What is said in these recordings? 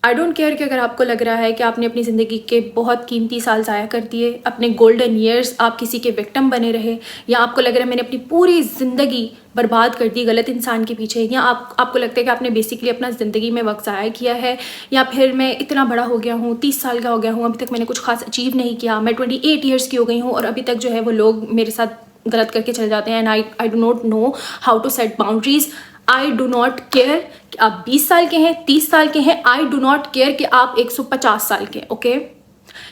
I don't care कि अगर आपको लग रहा है कि आपने अपनी ज़िंदगी के बहुत कीमती साल ज़ाया कर दिए, अपने गोल्डन ईयर्स आप किसी के विक्टिम बने रहे, या आपको लग रहा है मैंने अपनी पूरी ज़िंदगी बर्बाद कर दी गलत इंसान के पीछे, या आपको लगता है कि आपने बेसिकली अपना ज़िंदगी में वक्त ज़ाया किया है, या फिर मैं इतना बड़ा हो गया हूँ, 30 साल का हो गया हूँ, अभी तक मैंने कुछ खास अचीव नहीं किया, मैं 28 ईयर्स की हो गई हूँ और अभी तक जो है वो लोग मेरे साथ गलत करके चले जाते हैं, and I do not know how to set boundaries. I do not care कि आप 20 साल के हैं, 30 साल के हैं, आई डू नॉट केयर कि आप 150 साल के, okay?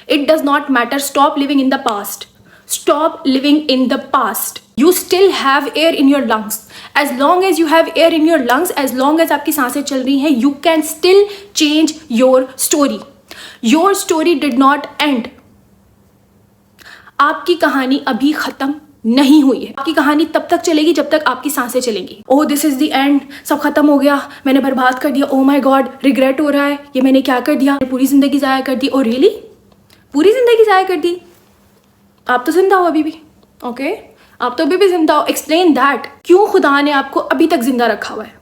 It does not matter. Stop living in the past, stop living in the past. You still have air in your lungs. As long as you have air in your lungs, as long as आपकी सांसें चल रही हैं, you can still change your story. Your story did not end. आपकी कहानी अभी खत्म नहीं हुई है। आपकी कहानी तब तक चलेगी जब तक आपकी सांसें चलेंगी। Oh this is the end, सब खत्म हो गया, मैंने बर्बाद कर दिया, ओह माय गॉड रिग्रेट हो रहा है, ये मैंने क्या कर दिया, पूरी जिंदगी जाया कर दी। Oh really? पूरी जिंदगी जाया कर दी? आप तो जिंदा हो अभी भी, ओके? आप तो अभी भी जिंदा हो। Explain that. क्यों खुदा ने आपको अभी तक जिंदा रखा हुआ है?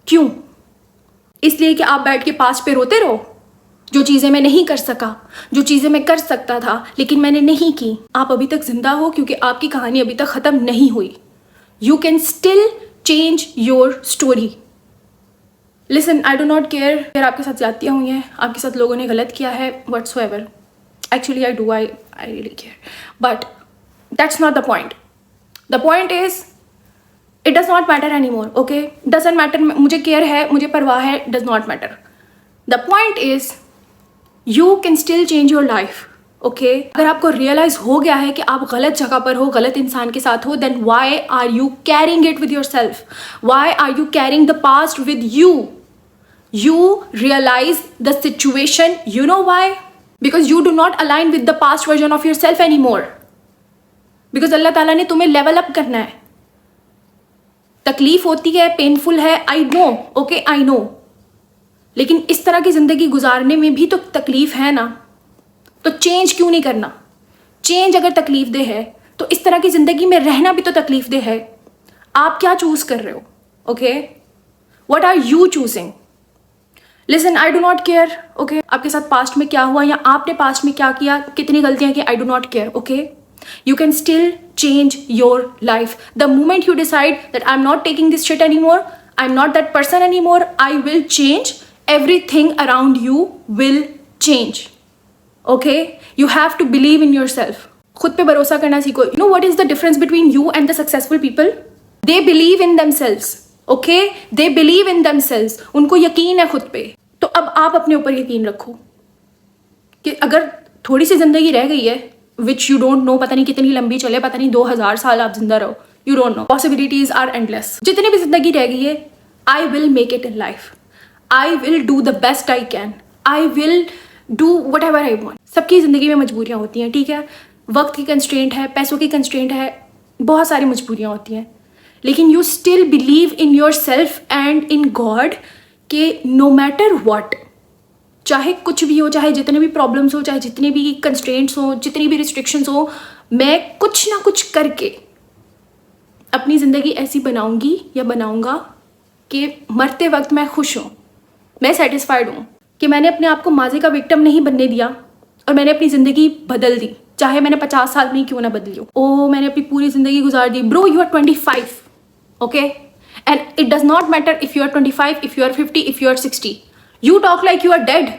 क्यों? इसलिए कि आप बैठ के पास्ट पे रोते रहो, जो चीज़ें मैं नहीं कर सका, जो चीज़ें मैं कर सकता था लेकिन मैंने नहीं की। आप अभी तक जिंदा हो क्योंकि आपकी कहानी अभी तक ख़त्म नहीं हुई। You can still change your story. Listen, I do not care अगर आपके साथ ज्यादतियाँ हुई हैं, आपके साथ लोगों ने गलत किया है, whatsoever. Actually I do, I really care, but that's not the point. The point is it does not matter any more, okay? Doesn't matter. मुझे केयर है, मुझे परवाह है, does not matter. The point is you can still change your life, okay? अगर आपको realise हो गया है कि आप गलत जगह पर हो, गलत इंसान के साथ हो, then why are you carrying it with yourself? Why are you carrying the past with you? You realize the situation, you know why? Because you do not align with the past version of yourself anymore. Because अल्लाह ताला ने तुम्हें level up करना है। तकलीफ होती है, painful है, I know, okay, I know, लेकिन इस तरह की ज़िंदगी गुजारने में भी तो तकलीफ है ना। तो चेंज क्यों नहीं करना? चेंज अगर तकलीफ दे है तो इस तरह की ज़िंदगी में रहना भी तो तकलीफ दे है। आप क्या चूज़ कर रहे हो, okay? What are you choosing? Listen, I do not care, okay? आपके साथ पास्ट में क्या हुआ या आपने पास्ट में क्या किया, कितनी गलतियां की, आई do not care, okay? You can still change your life. The moment you decide that I am not taking this shit any more, I am not that person any more, I will change. Everything around you will change, okay? You have to believe in yourself. खुद पे भरोसा करना सीखो. You know what is the difference between you and the successful people? They believe in themselves, okay? They believe in themselves. उनको यकीन है खुद पे. तो अब आप अपने ऊपर यकीन रखो कि अगर थोड़ी सी जिंदगी रह गई है, which you don't know, पता नहीं कितनी लंबी चले, पता नहीं 2000 साल आप जिंदा रहो, you don't know. Possibilities are endless. जितनी भी जिंदगी रह गई है, I will make it in life. I will do the best I can. I will do whatever I want. सबकी ज़िंदगी में मजबूरियाँ होती हैं, ठीक है? वक्त की कंस्ट्रेंट है, पैसों की कंस्ट्रेंट है, बहुत सारी मजबूरियाँ होती हैं, लेकिन you still believe in your self and in God कि नो मैटर वॉट, चाहे कुछ भी हो, चाहे जितने भी प्रॉब्लम्स हो, चाहे जितने भी कंस्ट्रेंट्स हो, जितनी भी रिस्ट्रिक्शंस हो, मैं कुछ ना कुछ करके अपनी ज़िंदगी ऐसी बनाऊंगी या बनाऊंगा कि मरते वक्त मैं खुश हूँ, मैं सेटिस्फाइड हूँ कि मैंने अपने आप को माजी का विक्टिम नहीं बनने दिया और मैंने अपनी ज़िंदगी बदल दी, चाहे मैंने 50 साल में ही क्यों ना बदली हो। ओह मैंने अपनी पूरी ज़िंदगी गुजार दी। Bro you are 25, okay? And it does not matter if you are 25, if you are 50, if you are 60. You talk like you are dead.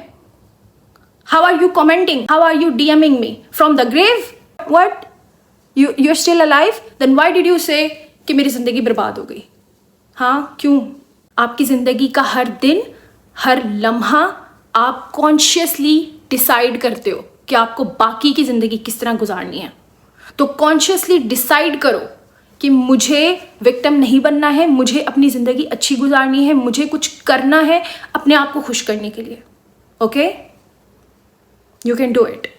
How are you commenting? How are you DMing me? From the grave? What? You're still alive? Then why did you say कि मेरी ज़िंदगी बर्बाद हो गई? हाँ, क्यों? आपकी ज़िंदगी का हर दिन, हर लम्हा आप कॉन्शियसली डिसाइड करते हो कि आपको बाकी की ज़िंदगी किस तरह गुजारनी है। तो कॉन्शियसली डिसाइड करो कि मुझे विक्टिम नहीं बनना है, मुझे अपनी ज़िंदगी अच्छी गुजारनी है, मुझे कुछ करना है अपने आप को खुश करने के लिए, okay? You can do it.